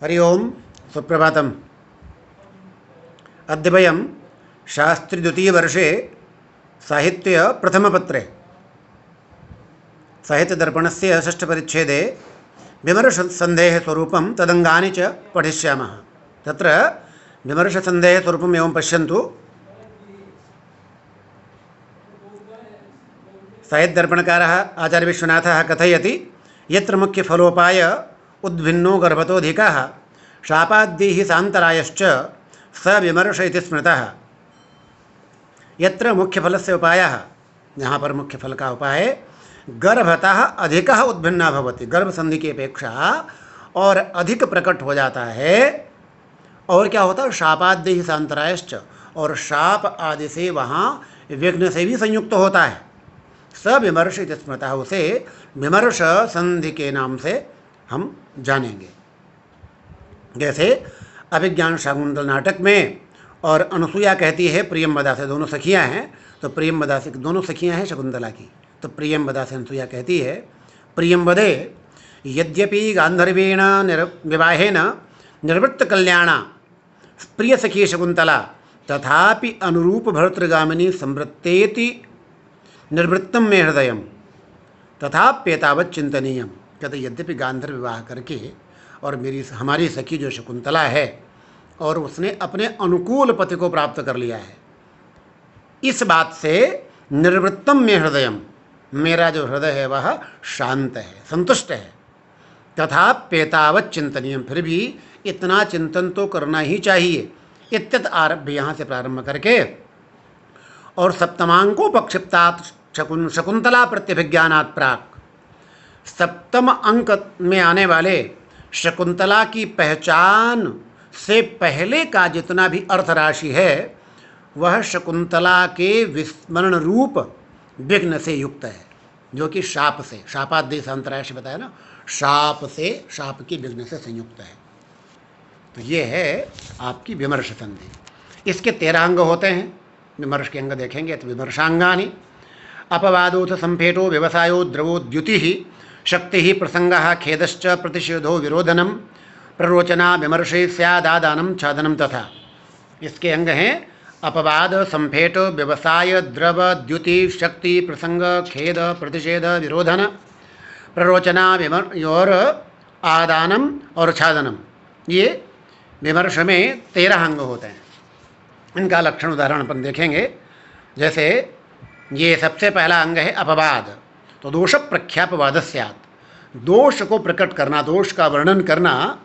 हरि ओम सुप्रभातम्। अद्य वयं शास्त्रीद्वितीयवर्षे साहित्यप्रथमपत्रे साहित्यदर्पणस्य षष्ठपरिच्छेदे विमर्शसन्देहस्वरूपं तदङ्गानि च पठिष्यामः। तत्र विमर्शसन्देहस्वरूपम् एवं पश्यन्तु। साहित्यदर्पणकारः आचार्यविश्वनाथः कथयति, यत्र मुख्यफलोपाय उद्भिन्नो गर्भतोऽधिकः शापाद्यैः सान्तरायश्च स विमर्श इति स्मृतः। यत्र मुख्यफलस्य उपायः, यहाँ पर मुख्यफल का उपाय गर्भतः अधिकः उद्भिन्ना भवति, गर्भ संधि की अपेक्षा और अधिक प्रकट हो जाता है। और क्या होता है? शापाद्यैः सान्तरायश्च, और शाप आदि से वहाँ विघ्न से भी संयुक्त होता है। स विमर्श इति स्मृतः, उसे विमर्श संधि के नाम से हम जानेंगे। जैसे अभिज्ञान शाकुंतल नाटक में और अनुसुईया कहती है प्रियंवदा से, दोनों सखियां हैं, तो प्रियंवदा से दोनों सखियां हैं शकुंतला की, तो प्रियंवदा से अनुसुईया कहती है, प्रियंवदे यद्यपि गांधर्वेण विवाहेन निर्वृत्त कल्याणा प्रिय सखी शकुंतला तथापि अनुरूप भर्तृगामिनी संवृत्तेति निर्वृत्तम में हृदयम तथाप्येतावत् चिंतनीयम। कहते यद्यपि गांधर्व विवाह करके और हमारी सखी जो शकुंतला है, और उसने अपने अनुकूल पति को प्राप्त कर लिया है, इस बात से निर्वृत्तम में हृदयम, मेरा जो हृदय है वह शांत है, संतुष्ट है। तथाप्येतावत् चिंतनीयम, फिर भी इतना चिंतन तो करना ही चाहिए। इत्यत आरभ्य, यहाँ से प्रारंभ करके और सप्तमांको पक्षिप्तात् शकुंतला प्रत्यभिज्ञानात् प्राक, सप्तम अंक में आने वाले शकुंतला की पहचान से पहले का जितना भी अर्थ राशि है वह शकुंतला के विस्मरण रूप विघ्न से युक्त है, जो कि शाप से, शापाद्य सांतराय से बताया ना, शाप से, शाप की विघ्न से संयुक्त है। तो ये है आपकी विमर्श संधि। इसके 13 अंग होते हैं। विमर्श के अंग देखेंगे तो विमर्शांगानि अपवादोथ संफेटो व्यवसायो द्रवो द्युति शक्ति प्रसंग खेदश्च प्रतिषेधो विरोधनम प्ररोचना विमर्शे स्यादादानम छादनम तथा। इसके अंग हैं अपवाद, संफेट, व्यवसाय, द्रव, द्युति, शक्ति, प्रसंग, खेद, प्रतिषेध, विरोधन, प्ररोचना और आदानम और छादनम। ये विमर्श में 13 अंग होते हैं। इनका लक्षण उदाहरण अपन देखेंगे। जैसे ये सबसे पहला अंग है अपवाद, तो दोष प्रख्यापवाद स्यात्, दोष को प्रकट करना, दोष का वर्णन करना,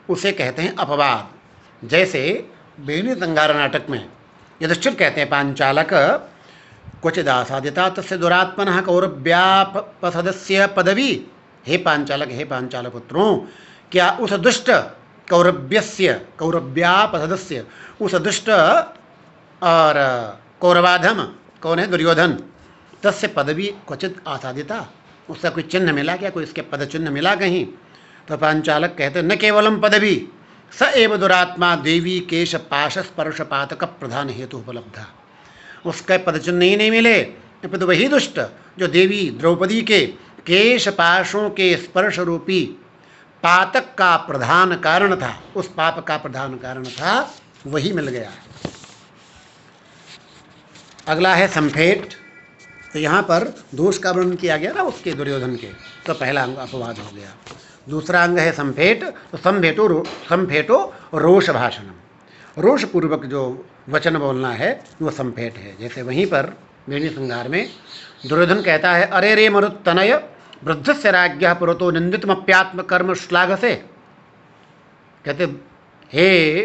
उसे कहते हैं अपवाद। जैसे बेनी संगार नाटक में युधिष्ठिर कहते हैं पांचालक क्वचिदासादिता तस्य दुरात्मनः कौरव्यापसदस्य पदवी। हे पांचालक, हे पांचाल पुत्रों, क्या उस दुष्ट कौरव्यस्य, कौरव्यापसदस्य, उस दुष्ट और कौरवाधम कौन है? दुर्योधन। तस्य पदवी क्वचित आसादिता, उसका कोई चिन्ह मिला क्या? कोई इसके पद चिन्ह मिला कहीं? तो पांचालक कहते न केवलम पदवी स एव दुरात्मा देवी केश पाश स्पर्श पातक प्रधान हेतु उपलब्धा। उसके पद चिन्ह ही नहीं मिले, तो वही दुष्ट जो देवी द्रौपदी के केश पाशों के स्पर्श रूपी पातक का प्रधान कारण था, उस पाप का प्रधान कारण था, वही मिल गया। अगला है संफेट। तो यहाँ पर दोष का वर्णन किया गया ना उसके, दुर्योधन के, तो पहला अंग अपवाद हो गया। दूसरा अंग है संफेट, तो संफेटो रोष भाषणम, रोष पूर्वक जो वचन बोलना है वो संफेट है। जैसे वहीं पर वेणी संहार में दुर्योधन कहता है, अरे रे मरुत्तनय वृद्धस्य राज्ञः पुरतो निंदितमप्यात्म कर्म श्लाघसे। कहते हे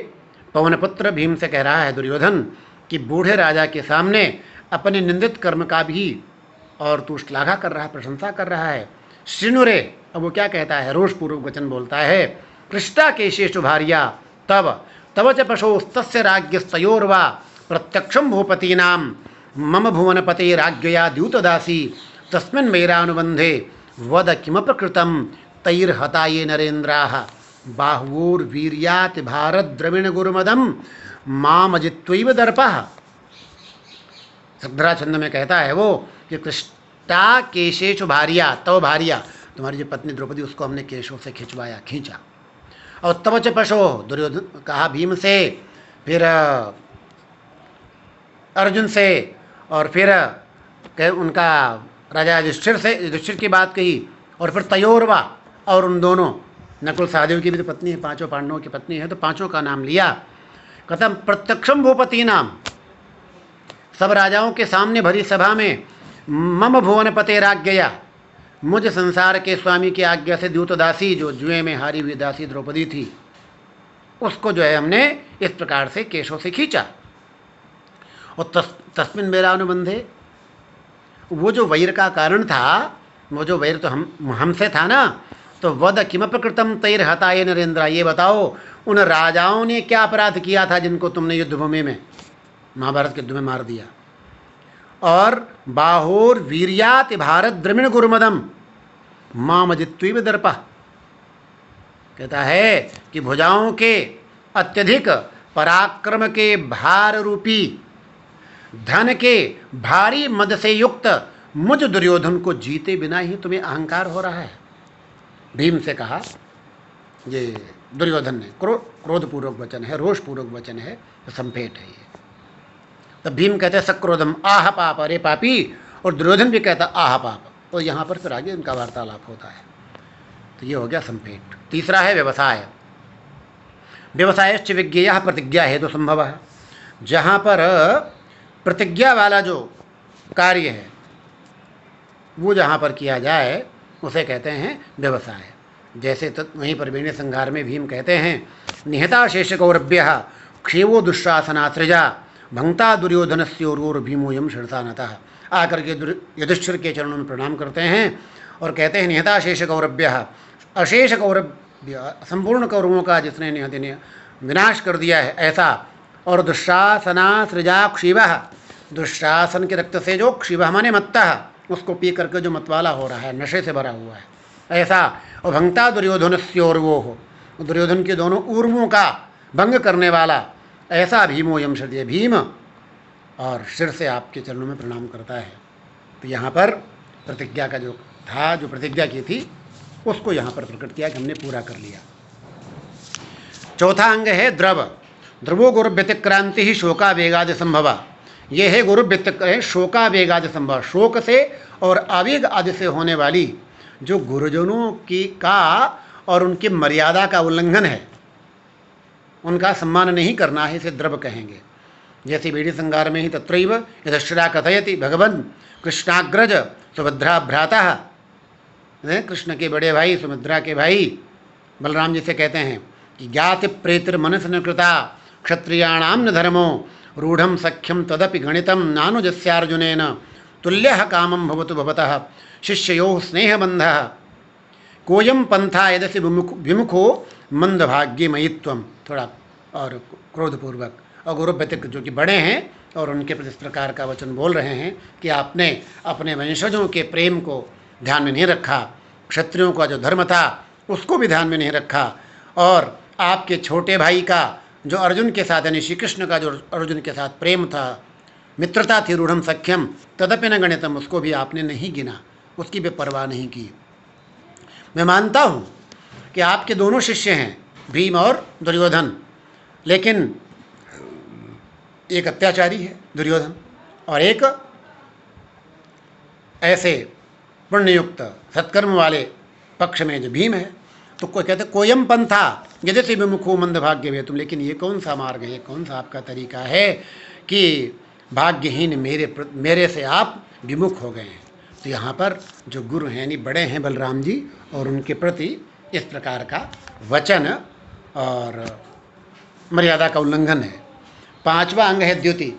पवनपुत्र, भीम से कह रहा है दुर्योधन कि बूढ़े राजा के सामने अपने निंदित कर्म का भी और तू श्लाघा कर रहा है, प्रशंसा कर रहा है। श्रीनुरे, अब वो क्या कहता है? रोषपूर्वक वचन बोलता है, पृष्ठा केशेषु भार्या तव तव च पशोस्तस्य राज्ञस्तयोर्वा प्रत्यक्षम भूपतीनाम मम भुवनपते राज्ञया द्यूतदासी तस्मिन् मेरानुबंधे वद किमपकृतं तैर्हता ये नरेन्द्राः बाहुवोर्वीर्यात् भारद्रविण गुरुमदम मामजित्वैव दर्पः। सग्धरा छंद में कहता है वो कि कृष्टा केशेषु भार्या, तव भार्या, तुम्हारी जो पत्नी द्रौपदी, उसको हमने केशों से खींचा, और तव च पशो, दुर्योधन कहा भीम से, फिर अर्जुन से, और फिर उनका राजा युधिष्ठिर की बात कही, और फिर तयोरवा, और उन दोनों नकुल सहदेव की भी तो पत्नी है, पांचों पांडवों की पत्नी है, तो पांचों का नाम लिया। कथम प्रत्यक्षम भूपति नाम, सब राजाओं के सामने भरी सभा में मम भुवन पतेराज्ञया, मुझ संसार के स्वामी की आज्ञा से द्यूत दासी, जो जुए में हारी हुई दासी द्रौपदी थी, उसको जो है हमने इस प्रकार से केशों से खींचा। और तस्मिन मेरा अनुबंधे, वो जो वैर का कारण था, वो जो वैर तो हमसे था ना, तो वद किमपकृतम तैर हताये नरेंद्र, ये बताओ उन राजाओं ने क्या अपराध किया था जिनको तुमने युद्धभूमि में, महाभारत के युद्ध में मार दिया। और बाहोर वीर्याति भारत द्रमिण गुरुमदम मामजित्वी दर्पा, कहता है कि भुजाओं के अत्यधिक पराक्रम के भार रूपी धन के भारी मद से युक्त मुझ दुर्योधन को जीते बिना ही तुम्हें अहंकार हो रहा है। भीम से कहा, ये दुर्योधन ने, क्रोधपूर्वक वचन है, रोषपूर्वक वचन है, तो संपेट है ये। तब भीम कहते हैं सक्रोधम आह पाप, अरे पापी, और दुर्योधन भी कहता आह पाप, और यहाँ पर फिर आगे उनका वार्तालाप होता है। तो ये हो गया संपेट। तीसरा है व्यवसाय। व्यवसायश्च विज्ञेयः प्रतिज्ञा हेतु संभवः, जहाँ पर प्रतिज्ञा वाला जो कार्य है वो जहाँ पर किया जाए उसे कहते हैं व्यवसाय। जैसे तो वहीं पर वेणी संहार में भीम कहते हैं निहता शेष कौरभ्यः क्षेवो दुःशासनासृजा भंगता दुर्योधनस्योर्वोर भीमोयम शरसानतः, आकर के युधिष्ठिर के चरणों में प्रणाम करते हैं और कहते हैं निहता शेष कौरभ्यः, अशेष कौरभ्य, संपूर्ण कौरवों का जिसने निहत विनाश कर दिया है ऐसा, और दुःशासनासृजा क्षीवः, दुःशासन के रक्त से जो क्षीवः माने मत्तः, उसको पी करके जो मतवाला हो रहा है, नशे से भरा हुआ है ऐसा, और भंगता दुर्योधनस्योर्वो हो, दुर्योधन के दोनों ऊर्वों का भंग करने वाला ऐसा भीमो यम शरीर, भीम और सिर से आपके चरणों में प्रणाम करता है। तो यहाँ पर प्रतिज्ञा का जो था, जो प्रतिज्ञा की थी उसको यहाँ पर प्रकट किया कि हमने पूरा कर लिया। चौथा अंग है द्रव। ध्रुवो गुरु व्यतिक्रांति ही शोकावेगादि संभवा, ये है गुरु व्यतिक्रांति शोकावेगादि संभव, शोक से और आवेग आदि से होने वाली जो गुरुजनों की का और उनकी मर्यादा का उल्लंघन है, उनका सम्मान नहीं करना है, इसे द्रव कहेंगे। जैसे वेणी संहार में ही तत्रैव युधिष्ठिरा कथयति भगवन् कृष्णाग्रज सुभद्रा भ्राता, कृष्ण के बड़े भाई सुभद्रा के भाई बलराम जी से कहते हैं कि ज्ञाति प्रेतिर मनस न कृता क्षत्रियाणाम न धर्मो रूढ़म सख्यम तदपि गणितम नानुजस्यार्जुनेन तुल्यः कामं भवतु भवतः शिष्ययोः स्नेहबन्धः कोयम पंथा यदसि विमुखो मंदभाग्य मयित्वम, थोड़ा और क्रोधपूर्वक, और गुरुव्यतिक जो कि बड़े हैं और उनके प्रति इस प्रकार का वचन बोल रहे हैं कि आपने अपने वंशजों के प्रेम को ध्यान में नहीं रखा, क्षत्रियों का जो धर्म था उसको भी ध्यान में नहीं रखा, और आपके छोटे भाई का जो अर्जुन के साथ यानी श्री कृष्ण का जो अर्जुन के साथ प्रेम था, मित्रता थी, रूढ़म सख्यम तदपि न गणितम, उसको भी आपने नहीं गिना, उसकी भी परवाह नहीं की। मैं मानता हूँ कि आपके दोनों शिष्य हैं भीम और दुर्योधन, लेकिन एक अत्याचारी है दुर्योधन और एक ऐसे पुण्ययुक्त सत्कर्म वाले पक्ष में जो भीम है। तो कोई कहते कोयम पंथा यदि विमुखो मंदभाग्य वे तुम, लेकिन ये कौन सा मार्ग है, कौन सा आपका तरीका है कि भाग्यहीन मेरे से आप विमुख हो गए हैं। तो यहाँ पर जो गुरु हैं यानी बड़े हैं बलराम जी, और उनके प्रति इस प्रकार का वचन और मर्यादा का उल्लंघन है। पांचवा अंग है द्युति।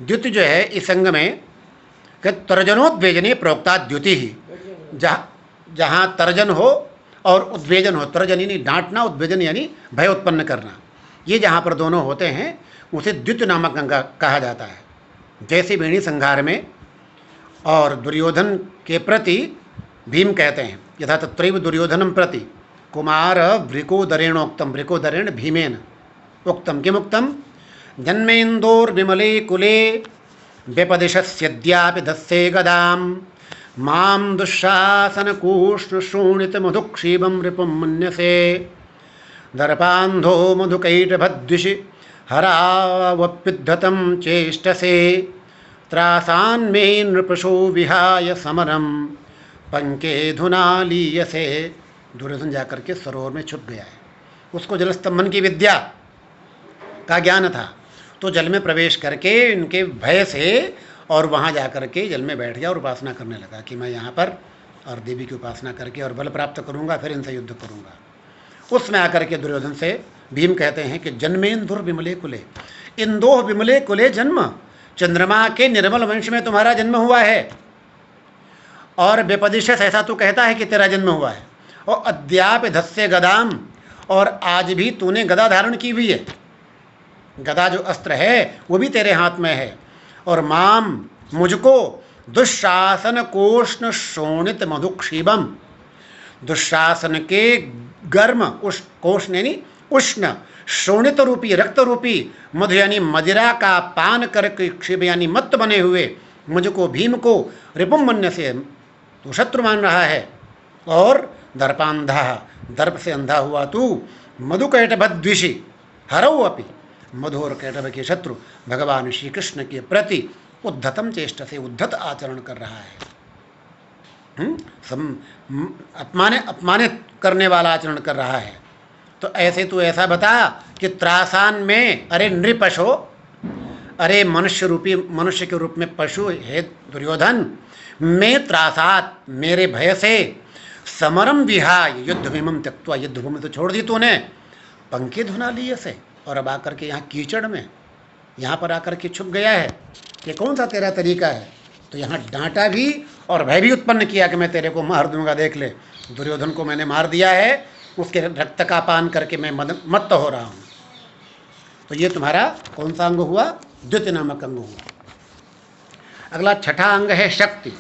द्युति जो है इस अंग में तर्जनोद्वेजने प्रोक्ता द्युति ही, जहाँ तर्जन हो और उद्वेजन हो, तर्जन यानी डांटना, उद्वेजन यानी भय उत्पन्न करना, ये जहाँ पर दोनों होते हैं उसे द्युति नामक अंग कहा जाता है। जैसे वेणी संहार में और दुर्योधन के प्रति भीम कहते हैं यथा तत्रैव दुर्योधनम प्रति कुमार वृकोदरेणोक्तम, वृकोदरेण भीमेन उक्तम किमुक्तम जन्मेन्दोर्विमले कुले व्यपदिशस्यद्यापि धत्से गदाम माम दुःशासन कूष्ण शोणित मधुक्षीबम रिपुम मन्यसे दर्पान्धो मधुकैटभद्विषि हरावप्युद्धतं चेष्टसे त्रासान् मे नृपशो विहाय समरम पंके धुना लीयसे। दुर्योधन जाकर के सरोवर में छुप गया है। उसको जलस्तंभन की विद्या का ज्ञान था, तो जल में प्रवेश करके इनके भय से और वहाँ जा कर के जल में बैठ गया और उपासना करने लगा कि मैं यहाँ पर और देवी की उपासना करके और बल प्राप्त करूँगा, फिर इनसे युद्ध करूँगा। उसमें आकर के दुर्योधन से भीम कहते हैं कि जन्मेंदुर विमले कुले, इंदोह विमले कुले जन्म, चंद्रमा के निर्मल वंश में तुम्हारा जन्म हुआ है और व्यपदिशस ऐसा तो कहता है कि तेरा जन्म हुआ है, और अद्याप धस्य गदाम, और आज भी तूने गदा धारण की हुई है, गदा जो अस्त्र है वो भी तेरे हाथ में है। और माम मुझको दुशासन कोष्ण शोणित मधुक्षीबम, दुशासन के गर्म कोष्ण यानी उष्ण, शोणित रूपी रक्त रूपी मधु यानी मदिरा का पान करके क्षीब यानी मत्त बने हुए मुझको भीम को रिपुम मन्य से तू शत्रु मान रहा है, और दर्पांधा दर्प से अंधा हुआ तू, मधुकैटभद्विषि हरऊ अपि, मधु और कैटभ के शत्रु भगवान श्री कृष्ण के प्रति उद्धतम चेष्ट से उद्धत आचरण कर रहा है, अपमानित करने वाला आचरण कर रहा है। तो ऐसे तू ऐसा बता कि त्रासान में, अरे नृपशो, अरे मनुष्य के रूप में पशु है दुर्योधन, मैं त्रासात मेरे भय से, समरम विहाय युद्ध भूमि त्यक्त्वा, युद्ध भूमि तो छोड़ दी तूने, पंखे धुना लिए से, और अब आकर के यहाँ कीचड़ में यहाँ पर आकर के छुप गया है, ये कौन सा तेरा तरीका है। तो यहाँ डांटा भी और भय भी उत्पन्न किया कि मैं तेरे को मार दूंगा, देख ले दुर्योधन को मैंने मार दिया है, उसके रक्त का पान करके मैं मत्त हो रहा हूँ। तो ये तुम्हारा कौन सा अंग हुआ, द्वितीय नामक अंग हुआ। अगला छठा अंग है शक्ति।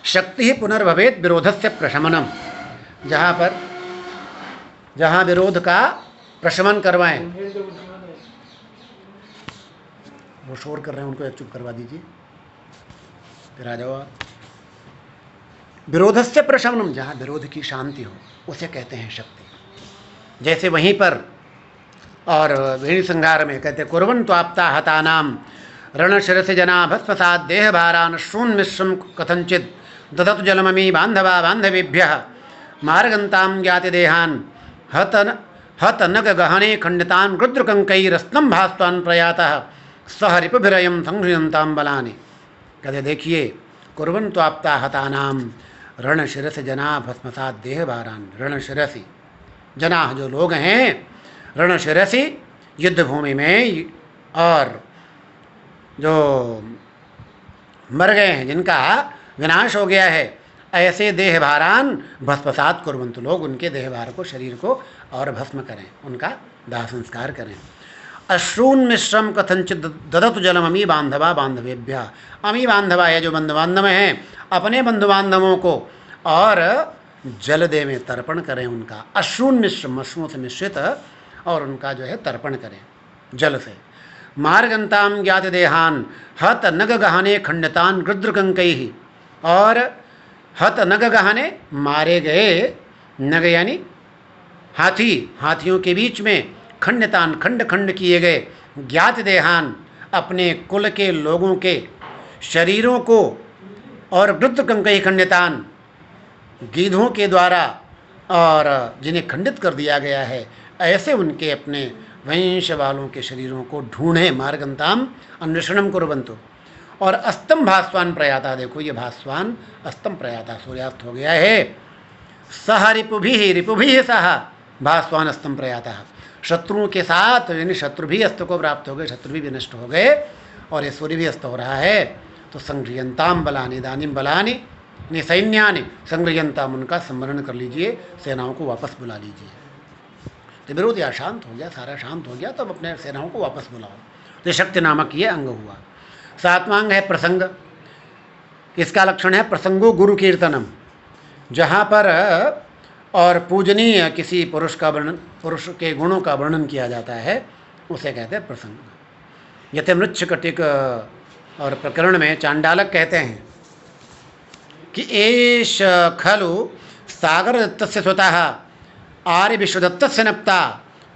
शक्ति ही पुनर्भवेत विरोधस्य प्रशमनम, जहाँ विरोध का प्रशमन करवाएं। वो शोर कर रहे हैं, उनको एक चुप करवा दीजिए, फिर आ जाओ आप। विरोधस्य प्रशमनम, जहाँ विरोध की शांति हो उसे कहते हैं शक्ति। जैसे वहीं पर और वेणी संहार में कहते कुर्वन् त्वाप्ता हतानाम रणशिरसि जना भस्मसात् देह भारान शून् मिश्रम कथंचित ददतु जलममी बांधवा बांधवेभ्यः मार्गन्ताम ज्ञाति देहान हत नग गहने खंडितान रुद्रकंकैरस्तं भास्वान् प्रयातः सह रिपुभिरयं संहृयन्तां बलानि। कहते देखिए कुर्वन् त्वाप्ता हतानाम रणशिरसि जना भस्मसात् देह भारान, रणशिरसि जना जो लोग हैं, रणशिरसि युद्ध भूमि में, और जो मर गए हैं जिनका विनाश हो गया है, ऐसे देह भारान भस्मसात कुर्वन्तु, लोग उनके देह भार को, शरीर को और भस्म करें, उनका दाह संस्कार करें। अश्रून मिश्रम कथंचित ददतु जलम अमी बांधवा बांधवेभ्य, अमी बांधवा है जो बंधु बांधव हैं, अपने बंधु बांधवों को और जल दे में तर्पण करें उनका, अश्रून मिश्रम अश्रुओं से मिश्रित, और उनका जो है तर्पण करें जल से। मार्गंताम ज्ञात देहान हत नग गहने खंडतान रुद्रकंकैः, और हत नग गहने मारे गए, नग यानी हाथी, हाथियों के बीच में, खंडतान खंड खंड किए गए, ज्ञात देहान अपने कुल के लोगों के शरीरों को, और रुद्रकंकैः खंडितान गीधों के द्वारा और जिन्हें खंडित कर दिया गया है, ऐसे उनके अपने वंश वालों के शरीरों को ढूंढें। मार्गंताम अन्वेषणम कुर्वन्तु। और अस्तम भास्वान प्रयाता, देखो ये भास्वान अस्तम प्रयाता, सूर्यास्त हो गया है। सह रिपुभिः सह भास्वान अस्तम प्रयाता, शत्रुओं के साथ, यानी शत्रु भी अस्त को प्राप्त हो गए, शत्रु भी नष्ट हो गए, और ये सूर्य भी अस्त हो रहा है। तो संगृह्यंताम बलानि इदानीं बलानि सैन्यानि संगृह्यंताम, उनका संवरण कर लीजिए, सेनाओं को वापस बुला लीजिए। तो विरोध या शांत हो गया, सारा शांत हो गया, तो अब अपने सेनाओं को वापस बुलाओ। तो शक्ति नामक ये अंग हुआ। सातवां अंग है प्रसंग। इसका लक्षण है प्रसंगो गुरु कीर्तनम, जहाँ पर और पूजनीय किसी पुरुष का वर्णन, पुरुष के गुणों का वर्णन किया जाता है, उसे कहते हैं प्रसंग। यथे मृच्छकटिक और प्रकरण में चांडालक कहते हैं कि एष खलु सागरदत्तस्य स्वतः आर्यविश्वदत्तस्य नप्ता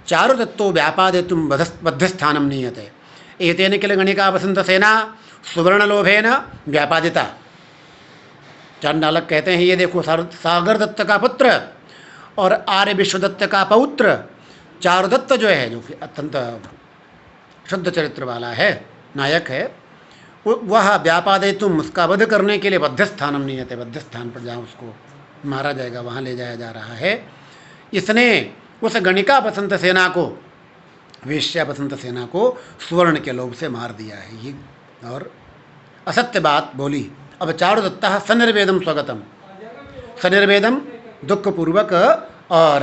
चारुदत्तो व्यापादेतुं बद्धस्थानं नीयते। एतेन किल गणिका वसंतसेना सुवर्णलोभेन व्यापादिता। चांडालक कहते हैं ये देखो सागर दत्त का पुत्र और आर्य विश्वदत्त का पौत्र चारुदत्त जो है, जो कि अत्यंत शुद्ध चरित्र वाला है, नायक है, वह व्यापादे तुम उसका वध करने के लिए बद्ध स्थानम नियते, बद्ध स्थान पर जहाँ उसको मारा जाएगा वहाँ ले जाया जा रहा है। इसने उस गणिका बसंत सेना को, वेश्या बसंत सेना को सुवर्ण के लोभ से मार दिया है ये, और असत्य बात बोली। अब चारुदत्ता सनिर्वेदम स्वगतम, सनिर्वेदम दुखपूर्वक और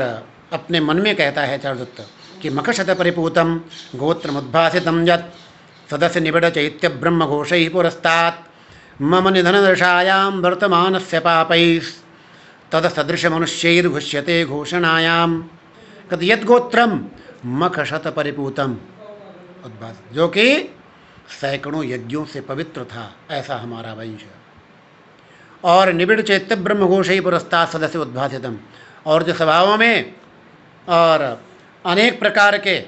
अपने मन में कहता है चारुदत्त कि मखशत परिपूतम गोत्रमुद्भासितम यत् सदस्य निबिड़ चैत्य ब्रह्म घोषैः पुरस्तात् मम निधन दशायां वर्तमानस्य पापैः तद सदृश मनुष्यैर्घुष्यते घोषणायां कद यद्गोत्रम मखशत परिपूतम उद्भास, जो कि सैकड़ों यज्ञों से पवित्र था, ऐसा हमारा वंश। और निबिड़ चैत्य ब्रह्म घोषैः पुरस्तात् सदस्य उद्भासितम, और जो सभाओं में और अनेक प्रकार के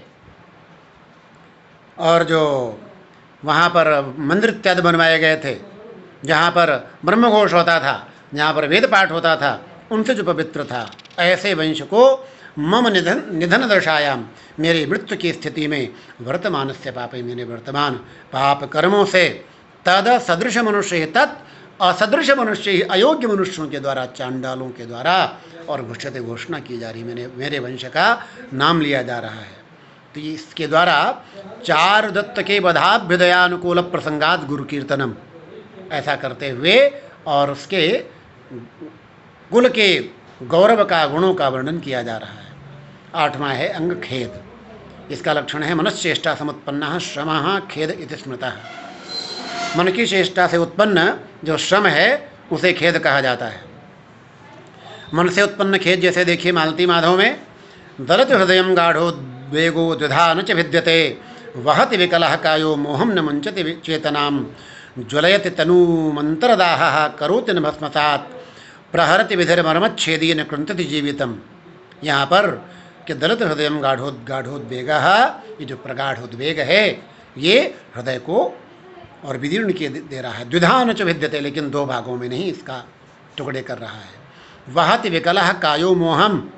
और जो वहाँ पर मंदिर इत्यादि बनवाए गए थे, जहाँ पर ब्रह्मघोष होता था, जहाँ पर वेद पाठ होता था, उनसे जो पवित्र था, ऐसे वंश को मम निधन दशायाम, मेरी मृत्यु की स्थिति में वर्तमान से पाप, मेरे वर्तमान पाप कर्मों से तद सदृश मनुष्य, तत् असदृश मनुष्य, अयोग्य मनुष्यों के द्वारा, चांडालों के द्वारा और घुष्यते घोषणा की जा रही, मेरे वंश का नाम लिया जा रहा है। तो इसके द्वारा चारुदत्त के वधाभ्युदयानुकूल प्रसंगात गुरु कीर्तनम, ऐसा करते हुए और उसके कुल के गौरव का, गुणों का वर्णन किया जा रहा है। आठवां है अंग खेद। इसका लक्षण है मनश्चेष्टा समुत्पन्न श्रम खेद इति स्मृतः। मन की चेष्टा से उत्पन्न जो श्रम है उसे खेद कहा जाता है। मन से उत्पन्न खेद जैसे देखिए मालती माधव में, दरत हृदय गाढ़ोद्वेगो द्विधा न च भिद्यते वहति विकलः कायो मोहम न मुंचति चेतनाम ज्वलयति तनूमंतरदाहः करोति न भस्मसात् प्रहरति विधिर्मर्मच्छेदी न कृंतति जीवितम। यहाँ पर कि दलित हृदय गाढ़ोद्वेग, ये जो प्रगाढ़ उद्वेग है ये हृदय को और विदीर्ण किए दे रहा है। द्विधा न च भिद्यते, लेकिन दो भागों में नहीं इसका टुकड़े कर रहा है। वहति विकलः कायो मोहम,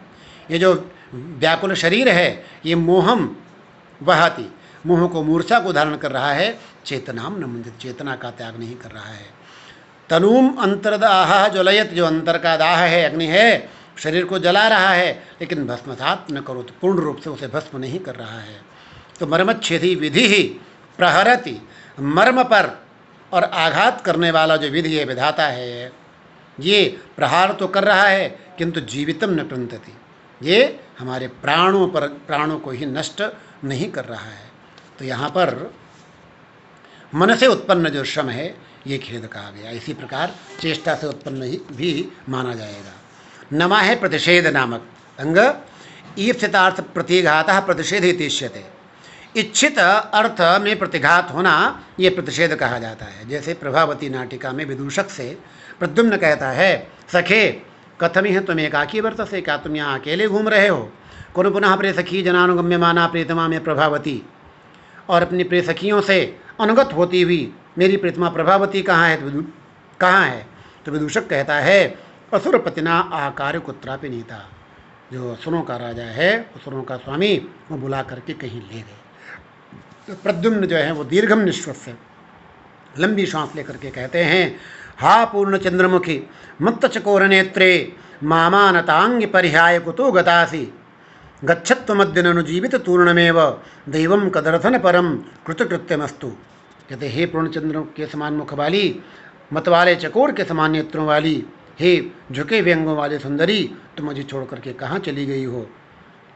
ये जो व्याकुल शरीर है ये मोहम वहति, मोह को, मूर्छा को धारण कर रहा है। चेतनाम न मुंजित, चेतना का त्याग नहीं कर रहा है। तनूम अंतरदाह ज्वलयत, जो अंतर का दाह है, अग्नि है, शरीर को जला रहा है, लेकिन भस्मसात न करो, तो पूर्ण रूप से उसे भस्म नहीं कर रहा है। तो मर्मच्छेदी विधि ही प्रहरति, मर्म पर और आघात करने वाला जो विधि है, विधाता है, ये प्रहार तो कर रहा है किंतु जीवितम न कृंतति, ये हमारे प्राणों पर, प्राणों को ही नष्ट नहीं कर रहा है। तो यहाँ पर मन से उत्पन्न जो श्रम है ये खेद कहा गया। इसी प्रकार चेष्टा से उत्पन्न भी माना जाएगा। नमा है प्रतिषेध नामक अंग। ईप्सितार्थ प्रतिघातः प्रतिषेधितिष्यते, इच्छित अर्थ में प्रतिघात होना ये प्रतिषेध कहा जाता है। जैसे प्रभावती नाटिका में विदूषक से प्रद्युम्न कहता है, सखे कथमी है तुम एकाकी वर्तसे, क्या तुम यहाँ अकेले घूम रहे हो? कुरु पुनः प्रिय सखी जनानुगम्य माना प्रीतमा में प्रभावती, और अपनी प्रिय सखियों से अनुगत होती हुई मेरी प्रीतमा प्रभावती कहाँ है? कहाँ है? तो विदूषक कहता है, असुरपतिना आकार्य कुत्रापि नीता, जो असुरों का राजा है, असुरों का स्वामी, वो बुला करके कहीं ले गए। तो प्रद्युम्न जो है वो दीर्घम निश्वास से लंबी श्वास लेकर के कहते हैं, हा पूर्ण चंद्रमुखी मुक्त चकोर नेत्रे मामानतांग परिहाय कुतो गतासी गच्छत्व मध्यनुजीवित तूर्णमेव दैवम कदर्थन परम कृतकृत्यमस्तु। कहते हे पूर्णचंद्र के समान मुख वाली, मत वाले चकोर के समान नेत्रों वाली, हे झुके हुए अंगों वाले सुंदरी, तुम मुझे छोड़ करके कहाँ चली गई हो?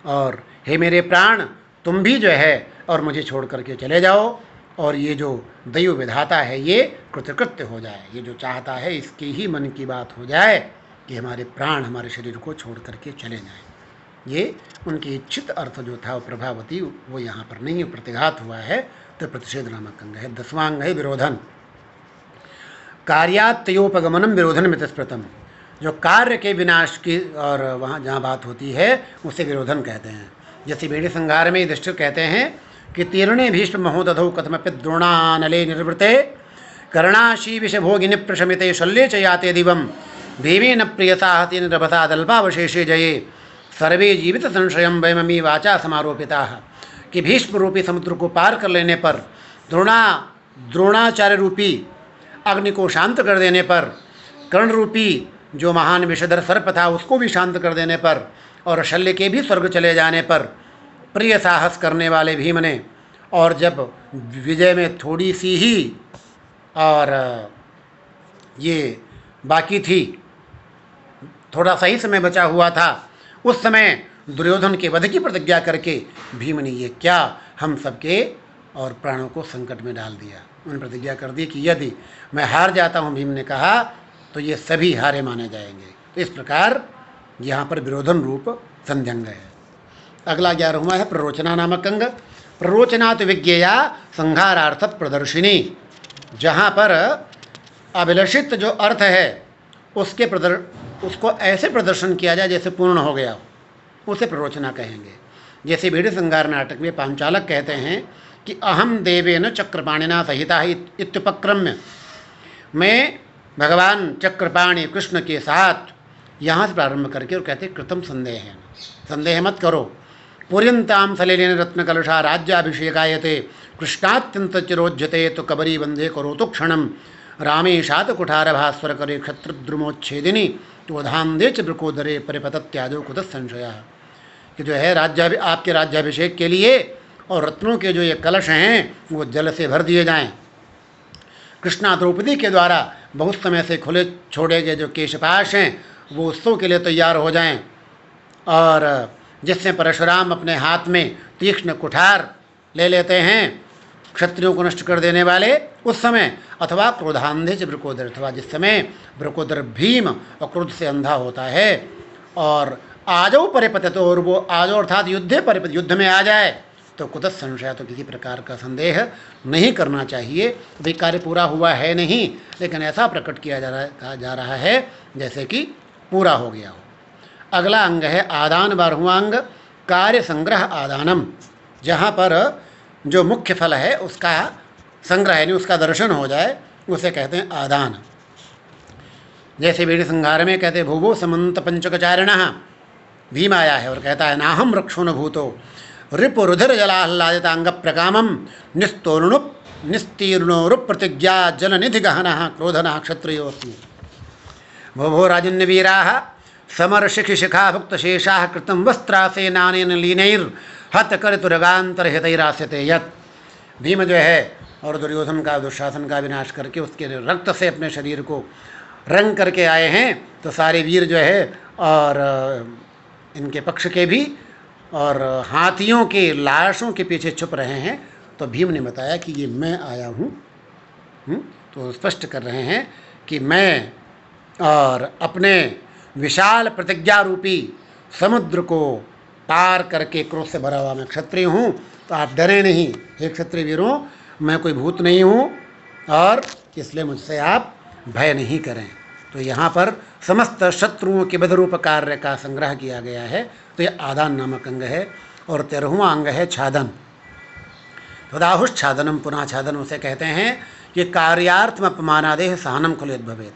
और हे मेरे प्राण, तुम भी जो है और मुझे छोड़ करके चले जाओ, और ये जो दैव विधाता है ये कृतकृत्य हो जाए, ये जो चाहता है इसके ही मन की बात हो जाए कि हमारे प्राण हमारे शरीर को छोड़ करके चले जाएं। ये उनकी इच्छित अर्थ जो था वो प्रभावती, वो यहाँ पर नहीं प्रतिघात हुआ है, तो प्रतिषेध नामक अंग है। 10वां अंग है विरोधन। कार्यात्योपगमनम विरोधन में स्मृतम, जो कार्य के विनाश की और वहाँ जहाँ बात होती है उसे विरोधन कहते हैं। जैसे बेड़ी संहार में युधिष्ठिर कहते हैं कि तीर्णे भीष्म महोदधौ कथमपि द्रोणानले निर्वृते कर्णाशी विषभोगिनि प्रशमिते शल्ये च याते दिवम भीमेन प्रियता तेन रभसा दल्पावशेषे जये सर्वे जीवित संशयम वयममी वाचा समारोपिता, कि भीष्म रूपी समुद्र को पार कर लेने पर, द्रोणाचार्य रूपी अग्नि को शांत कर देने पर, कर्ण रूपी जो महान विषधर सर्प था उसको भी शांत कर देने पर, और शल्य के भी स्वर्ग चले जाने पर प्रिय साहस करने वाले भीम ने, और जब विजय में थोड़ी सी ही और ये बाकी थी, थोड़ा सा ही समय बचा हुआ था, उस समय दुर्योधन के वध की प्रतिज्ञा करके भीम ने ये क्या हम सबके और प्राणों को संकट में डाल दिया। उन्होंने प्रतिज्ञा कर दी कि यदि मैं हार जाता हूँ, भीम ने कहा, तो ये सभी हारे माने जाएंगे। तो इस प्रकार यहाँ पर विरोधन रूप संध्यंग है। अगला 11वां है प्ररोचना नामक अंग। प्ररोचनात् विज्ञेया संहारार्थ प्रदर्शिनी, जहाँ पर अभिलषित जो अर्थ है उसको ऐसे प्रदर्शन किया जाए जैसे पूर्ण हो गया, उसे प्ररोचना कहेंगे। जैसे भीड़ संहार नाटक में पांचालक कहते हैं कि अहम देवेन चक्रपाणिना सहिता इत्युपक्रम्य, मैं भगवान चक्रपाणि कृष्ण के साथ, यहाँ से प्रारंभ करके और कहते कृतम संदेह, संदेह मत करो, पुर्यंताम सलिलेन रत्न कलशा राज्याभिषेकायते कृष्णात्यंत चिरोज्यते तो कबरी बंधे करो तो क्षणम रामेशात कुठार भास्वर करे क्षत्रद्रुमोच्छेदिनी तो धांदे च ब्रकोदरे परिपतत्यादो कुत संशय, कि जो है आपके राज्याभिषेक के लिए और रत्नों के जो ये कलश हैं वो जल से भर दिए जाएं। कृष्णा द्रौपदी के द्वारा बहुत समय से खुले छोड़े गए जो केशपाश हैं वो उत्सव के लिए तैयार हो जाएं, और जिससे परशुराम अपने हाथ में तीक्ष्ण कुठार ले लेते हैं क्षत्रियों को नष्ट कर देने वाले उस समय, अथवा क्रोधांधे च ब्रकोदर, अथवा जिस समय ब्रकोदर भीम और क्रोध से अंधा होता है और आजो परिपतित, और वो आजो अर्थात युद्ध में आ जाए, तो कुत संशय, तो किसी प्रकार का संदेह नहीं करना चाहिए। भाई कार्य पूरा हुआ है नहीं, लेकिन ऐसा प्रकट किया जा रहा है जैसे कि पूरा हो गया हो। अगला अंग है आदान, 12वां अंग कार्य संग्रह आदानम, जहाँ पर जो मुख्य फल है उसका संग्रह यानी उसका दर्शन हो जाए उसे कहते हैं आदान। जैसे वीर संहार में कहते भूभो समंत पंचकचारिणः, भीम आया है और कहता है नाहम रक्षो न भूतो रिपु रुधिर जलाह्लादितांग प्रकामम निस्तीर्णोरुप प्रतिज्ञा जल निधि गहनः क्रोधनः क्षत्रियोऽस्मि। भो राजन्य वीराः समरशिखि शिखा भुक्त शेषाः कृतं वस्त्रासेनानेन लीनैर् हत कर्तुरगांतर हितैरास्यते यत्। भीम जो है और दुर्योधन का दुशासन का विनाश करके उसके रक्त से अपने शरीर को रंग करके आए हैं, तो सारे वीर जो है और इनके पक्ष के भी और हाथियों के लाशों के पीछे छुप रहे हैं। तो भीम ने बताया कि ये मैं आया हूँ, तो स्पष्ट कर रहे हैं कि मैं और अपने विशाल प्रतिज्ञा रूपी समुद्र को पार करके क्रोध से भरा हुआ मैं क्षत्रिय हूँ, तो आप डरे नहीं हे क्षत्रिय वीरों, मैं कोई भूत नहीं हूँ और इसलिए मुझसे आप भय नहीं करें। तो यहाँ पर समस्त शत्रुओं के वधरूप कार्य का संग्रह किया गया है। तो ये आदान नामक अंग है। और 13वां अंग है छादन। तदाहुश्छादनम, पुनः छादन उसे कहते हैं कि कार्यार्थम अपमानादेह सहनम खुलेत भवेत,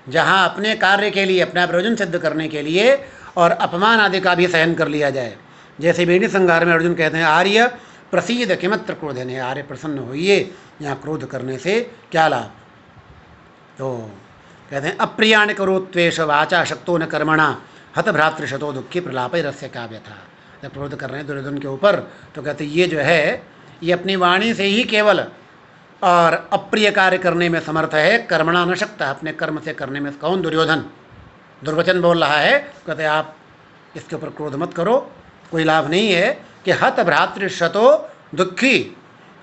जहाँ अपने कार्य के लिए अपना प्रयोजन सिद्ध करने के लिए और अपमान आदि का भी सहन कर लिया जाए। जैसे बेणी संहार में अर्जुन कहते हैं आर्य प्रसीद किमत्र क्रोधन, आर्य प्रसन्न होइए, यहाँ क्रोध करने से क्या लाभ। तो कहते हैं अप्रियाण करो त्वेष वाचा शक्तो न कर्मणा हत भ्रातृशतो दुखी प्रलापैरस्य का व्यथा। जब क्रोध कर रहे हैं दुर्योधन के ऊपर तो कहते ये जो है ये अपनी वाणी से ही केवल और अप्रिय कार्य करने में समर्थ है, कर्मणा न शक्ता, अपने कर्म से करने में। कौन? दुर्योधन दुर्वचन बोल रहा है। कहते आप इसके ऊपर क्रोध मत करो, कोई लाभ नहीं है। कि हत भ्रातृशतो दुखी,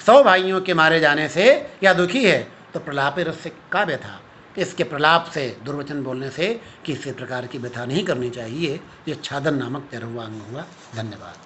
100 भाइयों के मारे जाने से या दुखी है, तो प्रलापे रस्य का व्यथा, इसके प्रलाप से दुर्वचन बोलने से किसी प्रकार की व्यथा नहीं करनी चाहिए। ये छादन नामक 13वां अंग हुआ। धन्यवाद।